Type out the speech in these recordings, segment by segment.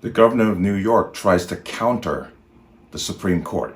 The governor of New York tries to counter the Supreme Court.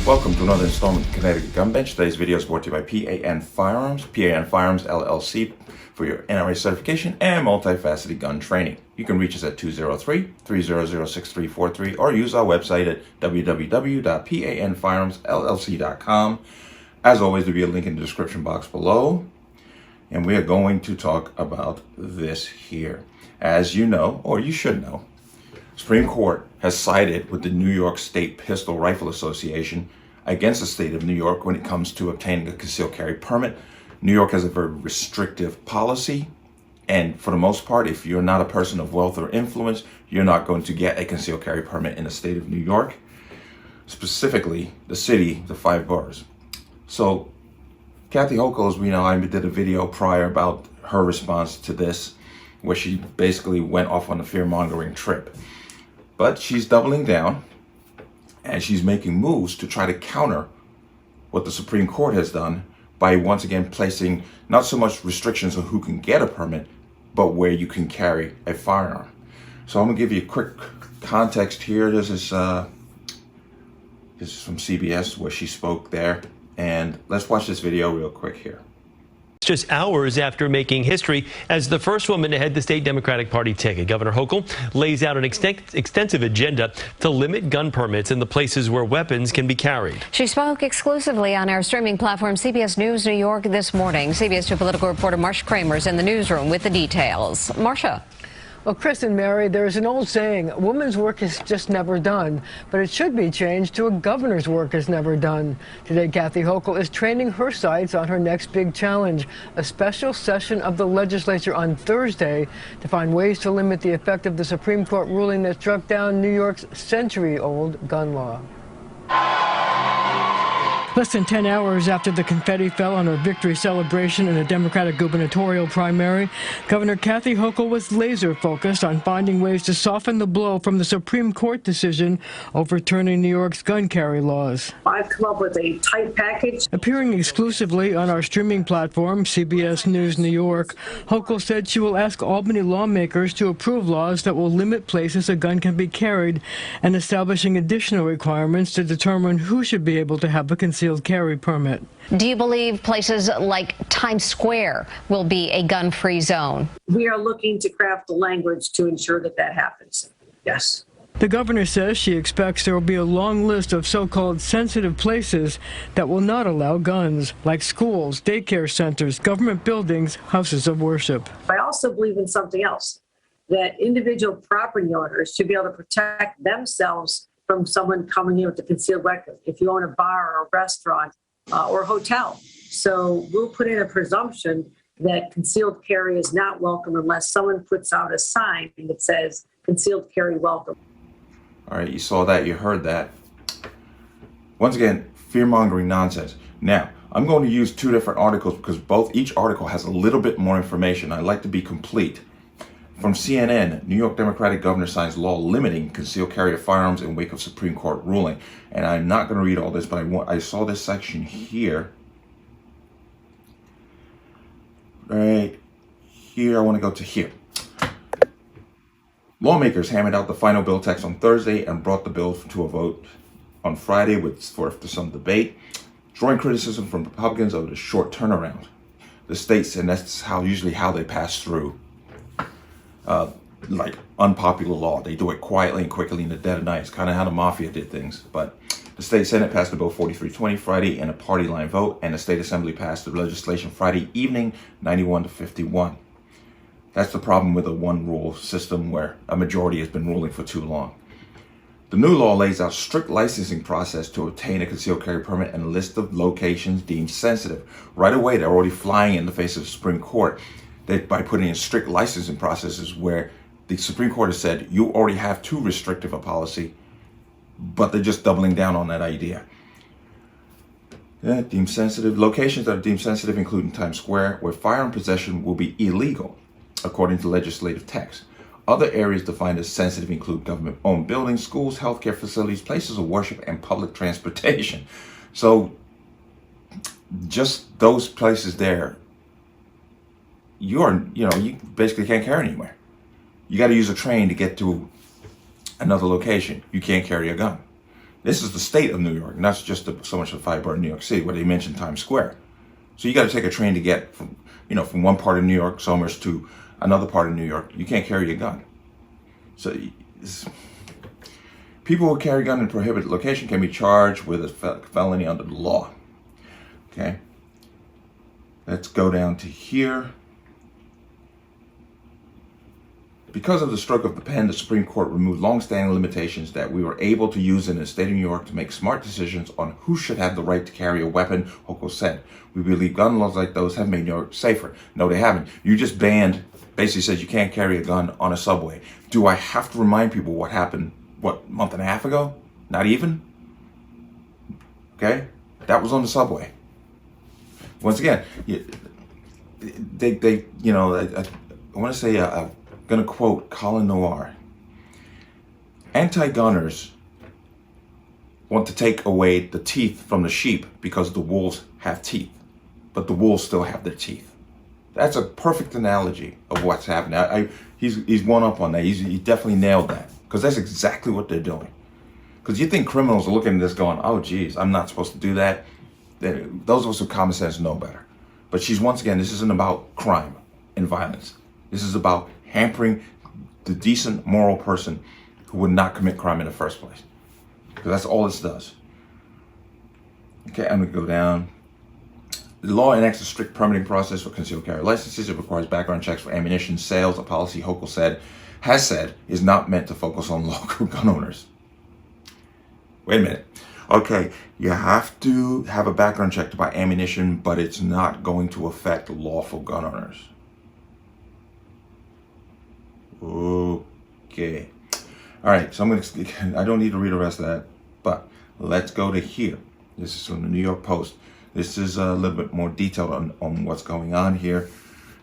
Welcome to another installment of Connecticut Gun Bench. Today's video is brought to you by P.A.N. Firearms, P.A.N. Firearms LLC, for your NRA certification and multifaceted gun training. You can reach us at 203-300-6343 or use our website at www.panfirearmsllc.com. As always, there'll be a link in the description box below. And we are going to talk about this here. As you know, or you should know, Supreme Court has sided with the New York State Pistol Rifle Association against the state of New York when it comes to obtaining a concealed carry permit. New York has a very restrictive policy, and for the most part, if you're not a person of wealth or influence, you're not going to get a concealed carry permit in the state of New York, specifically the city, the 5 boroughs. So Kathy Hochul, as we know, I did a video prior about her response to this, where she basically went off on a fear-mongering trip. But she's doubling down, and she's making moves to try to counter what the Supreme Court has done by once again placing not so much restrictions on who can get a permit, but where you can carry a firearm. So I'm gonna give you a quick context here. This is from CBS where she spoke there, and let's watch this video real quick here. Just hours after making history as the first woman to head the state Democratic Party ticket, Governor Hochul lays out an extensive agenda to limit gun permits in the places where weapons can be carried. She spoke exclusively on our streaming platform CBS News New York this morning. CBS 2 political reporter Marcia Kramer's in the newsroom with the details. Marcia. Well, Chris and Mary, there's an old saying, a woman's work is just never done, but it should be changed to a governor's work is never done. Today, Kathy Hochul is training her sights on her next big challenge, a special session of the legislature on Thursday to find ways to limit the effect of the Supreme Court ruling that struck down New York's century-old gun law. Less than 10 hours after the confetti fell on her victory celebration in a Democratic gubernatorial primary, Governor Kathy Hochul was laser-focused on finding ways to soften the blow from the Supreme Court decision overturning New York's gun carry laws. I've come up with a tight package. Appearing exclusively on our streaming platform, CBS News New York, Hochul said she will ask Albany lawmakers to approve laws that will limit places a gun can be carried and establishing additional requirements to determine who should be able to have a concealed carry permit. Do you believe places like Times Square will be a gun-free zone? We are looking to craft the language to ensure that that happens. Yes. The governor says she expects there will be a long list of so-called sensitive places that will not allow guns, like schools, daycare centers, government buildings, houses of worship. I also believe in something else, that individual property owners should be able to protect themselves from someone coming in with a concealed weapon, if you own a bar or a restaurant or a hotel. So we'll put in a presumption that concealed carry is not welcome unless someone puts out a sign that says concealed carry welcome. All right, you saw that, you heard that. Once again, fear-mongering nonsense. Now, I'm going to use 2 different articles because each article has a little bit more information. I like to be complete. From CNN, New York Democratic governor signs law limiting concealed carry of firearms in wake of Supreme Court ruling. And I'm not going to read all this, but I saw this section here. Right here, I want to go to here. Lawmakers hammered out the final bill text on Thursday and brought the bill to a vote on Friday for some debate, drawing criticism from Republicans over the short turnaround. The states, and that's usually how they pass through like unpopular law. They do it quietly and quickly in the dead of night. It's kind of how the mafia did things. But the state Senate passed the bill 43-20 Friday in a party line vote, and the state assembly passed the legislation Friday evening 91-51. That's the problem with a one rule system where a majority has been ruling for too long. The new law lays out strict licensing process to obtain a concealed carry permit and a list of locations deemed sensitive. Right away, they're already flying in the face of the Supreme Court by putting in strict licensing processes where the Supreme Court has said you already have too restrictive a policy, but they're just doubling down on that idea. Deemed sensitive. Locations that are deemed sensitive include in Times Square, where firearm possession will be illegal, according to legislative text. Other areas defined as sensitive include government-owned buildings, schools, healthcare facilities, places of worship, and public transportation. So just those places there, you basically can't carry anywhere. You got to use a train to get to another location. You can't carry a gun. This is the state of New York, not just so much the five-borough of New York City, where they mentioned Times Square. So you got to take a train to get from one part of New York, Somers, to another part of New York. You can't carry a gun. So people who carry a gun in a prohibited location can be charged with a felony under the law. Okay. Let's go down to here. Because of the stroke of the pen, the Supreme Court removed long-standing limitations that we were able to use in the state of New York to make smart decisions on who should have the right to carry a weapon, Hochul said. We believe gun laws like those have made New York safer. No, they haven't. You just basically said you can't carry a gun on a subway. Do I have to remind people what happened, a month and a half ago? Not even? Okay? That was on the subway. Once again, I want to say, I'm going to quote Colin Noir. Anti-gunners want to take away the teeth from the sheep because the wolves have teeth, but the wolves still have their teeth. That's a perfect analogy of what's happening. He's one up on that. He definitely nailed that, because that's exactly what they're doing. Because you think criminals are looking at this going, oh, geez, I'm not supposed to do that. Those of us with common sense know better. But this isn't about crime and violence. This is about hampering the decent, moral person who would not commit crime in the first place. Because that's all this does. Okay, I'm going to go down. The law enacts a strict permitting process for concealed carry licenses. It requires background checks for ammunition sales, a policy Hochul has said is not meant to focus on local gun owners. Wait a minute. Okay, you have to have a background check to buy ammunition, but it's not going to affect lawful gun owners. Okay. All right, so I don't need to read the rest of that, but let's go to here. This is from the New York Post. This is a little bit more detailed on what's going on here.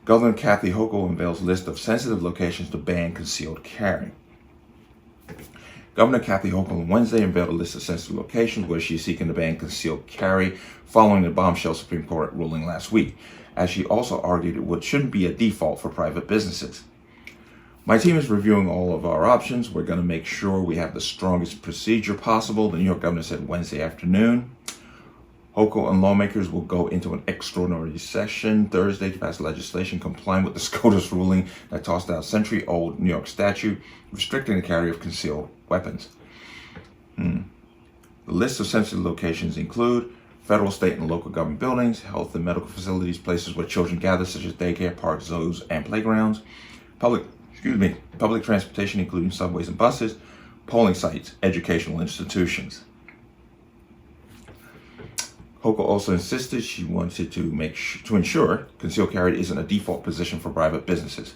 Governor Kathy Hochul unveils list of sensitive locations to ban concealed carry. Governor Kathy Hochul on Wednesday unveiled a list of sensitive locations where she's seeking to ban concealed carry following the bombshell Supreme Court ruling last week, as she also argued it shouldn't be a default for private businesses. My team is reviewing all of our options. We're going to make sure we have the strongest procedure possible, the New York governor said Wednesday afternoon. Hochul and lawmakers will go into an extraordinary session Thursday to pass legislation complying with the SCOTUS ruling that tossed out century-old New York statute restricting the carry of concealed weapons. The list of sensitive locations include federal, state, and local government buildings, health and medical facilities, places where children gather, such as daycare, parks, zoos, and playgrounds, public transportation, including subways and buses, polling sites, educational institutions. Hochul also insisted she wanted to ensure concealed carry isn't a default position for private businesses.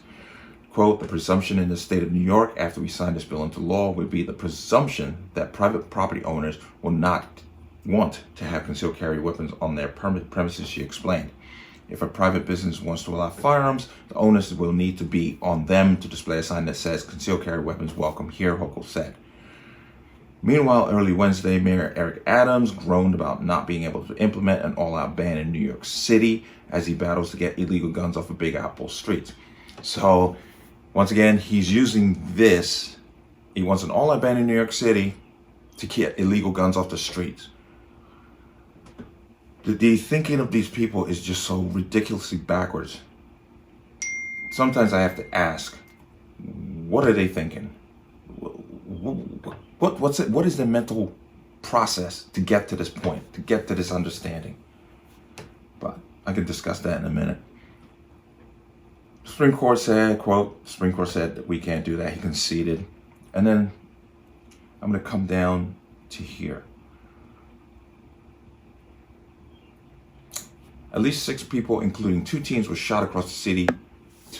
Quote, the presumption in the state of New York after we sign this bill into law would be the presumption that private property owners will not want to have concealed carry weapons on their premises, she explained. If a private business wants to allow firearms, the onus will need to be on them to display a sign that says concealed carry weapons welcome here, Hochul said. Meanwhile, early Wednesday, Mayor Eric Adams groaned about not being able to implement an all-out ban in New York City as he battles to get illegal guns off of Big Apple streets. So, once again, he's using this. He wants an all-out ban in New York City to get illegal guns off the streets. The thinking of these people is just so ridiculously backwards. Sometimes I have to ask, what are they thinking? What is their mental process to get to this point, to get to this understanding? But I can discuss that in a minute. The Supreme Court said, quote, the Supreme Court said that we can't do that. He conceded. And then I'm going to come down to here. At least 6 people, including 2 teens, were shot across the city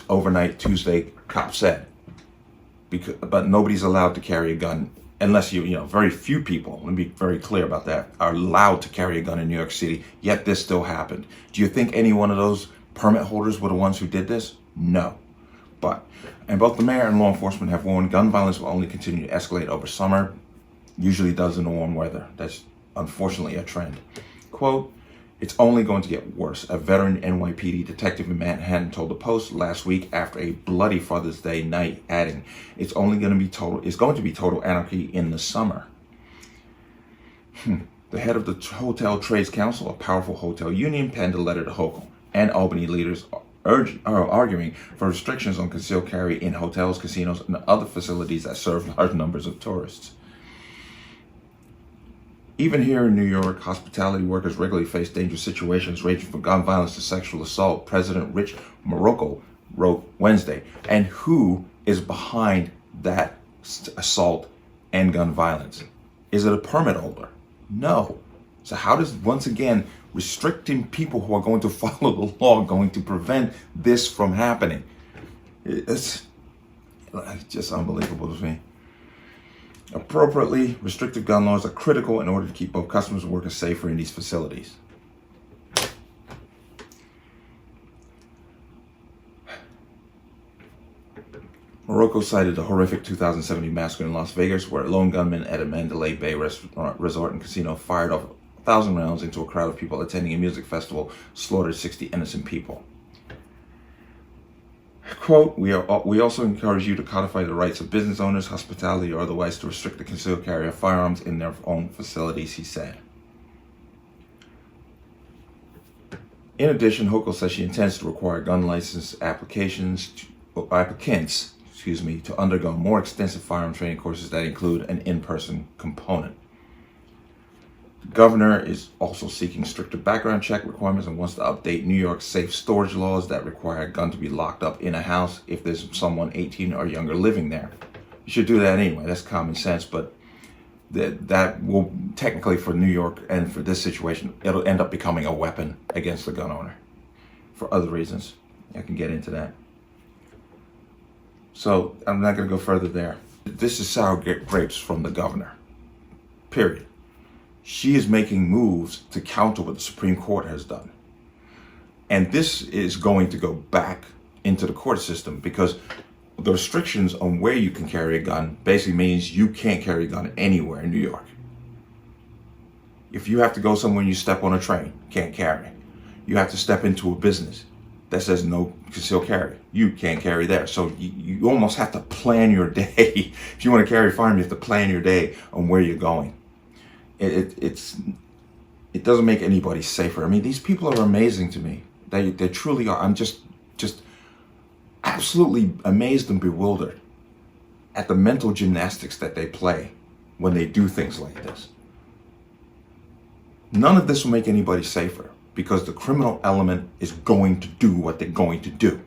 overnight Tuesday, cops said. But nobody's allowed to carry a gun unless very few people, let me be very clear about that, are allowed to carry a gun in New York City, yet this still happened. Do you think any one of those permit holders were the ones who did this? No. But And both the mayor and law enforcement have warned gun violence will only continue to escalate over summer. Usually does in the warm weather. That's unfortunately a trend. Quote, "It's only going to get worse," a veteran NYPD detective in Manhattan told the Post last week after a bloody Father's Day night, adding, it's going to be total anarchy in the summer. The head of the Hotel Trades Council, a powerful hotel union, penned a letter to Hochul, and Albany leaders are arguing for restrictions on concealed carry in hotels, casinos, and other facilities that serve large numbers of tourists. Even here in New York, hospitality workers regularly face dangerous situations ranging from gun violence to sexual assault. President Rich Morocco wrote Wednesday. And who is behind that assault and gun violence? Is it a permit holder? No. So how does, once again, restricting people who are going to follow the law going to prevent this from happening? It's just unbelievable to me. Appropriately, restrictive gun laws are critical in order to keep both customers and workers safer in these facilities. Morocco cited the horrific 2017 massacre in Las Vegas, where lone gunmen at a Mandalay Bay resort and casino fired off 1,000 rounds into a crowd of people attending a music festival, slaughtered 60 innocent people. Quote, we also encourage you to codify the rights of business owners, hospitality, or otherwise to restrict the concealed carry of firearms in their own facilities, he said. In addition, Hochul says she intends to require gun license applicants to undergo more extensive firearm training courses that include an in-person component. The governor is also seeking stricter background check requirements and wants to update New York's safe storage laws that require a gun to be locked up in a house if there's someone 18 or younger living there. You should do that anyway. That's common sense, but that will technically, for New York and for this situation, it'll end up becoming a weapon against the gun owner for other reasons. I can get into that. So I'm not going to go further there. This is sour grapes from the governor, period. She is making moves to counter what the Supreme Court has done. And this is going to go back into the court system because the restrictions on where you can carry a gun basically means you can't carry a gun anywhere in New York. If you have to go somewhere and you step on a train, can't carry. You have to step into a business that says no concealed carry. You can't carry there. So you almost have to plan your day. If you want to carry a firearm, you have to plan your day on where you're going. It doesn't make anybody safer. I mean, these people are amazing to me. They truly are. I'm just absolutely amazed and bewildered at the mental gymnastics that they play when they do things like this. None of this will make anybody safer because the criminal element is going to do what they're going to do.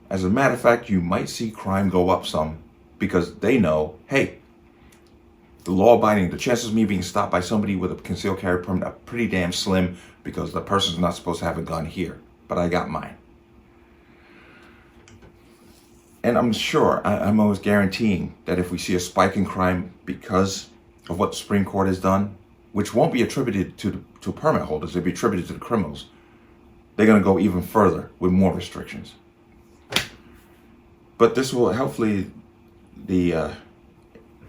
As a matter of fact, you might see crime go up some because they know, hey, the chances of me being stopped by somebody with a concealed carry permit are pretty damn slim because the person's not supposed to have a gun here, but I got mine. And I'm sure, I'm always guaranteeing that if we see a spike in crime because of what the Supreme Court has done, which won't be attributed to permit holders, it'll be attributed to the criminals, they're going to go even further with more restrictions. But this will hopefully the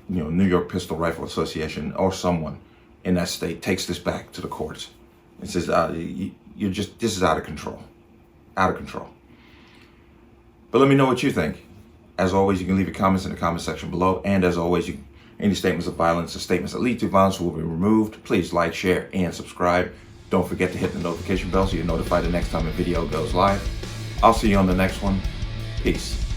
New York Pistol Rifle Association or someone in that state takes this back to the courts and says, this is out of control. Out of control. But let me know what you think. As always, you can leave your comments in the comment section below. And as always, any statements of violence or statements that lead to violence will be removed. Please like, share, and subscribe. Don't forget to hit the notification bell so you're notified the next time a video goes live. I'll see you on the next one. Peace.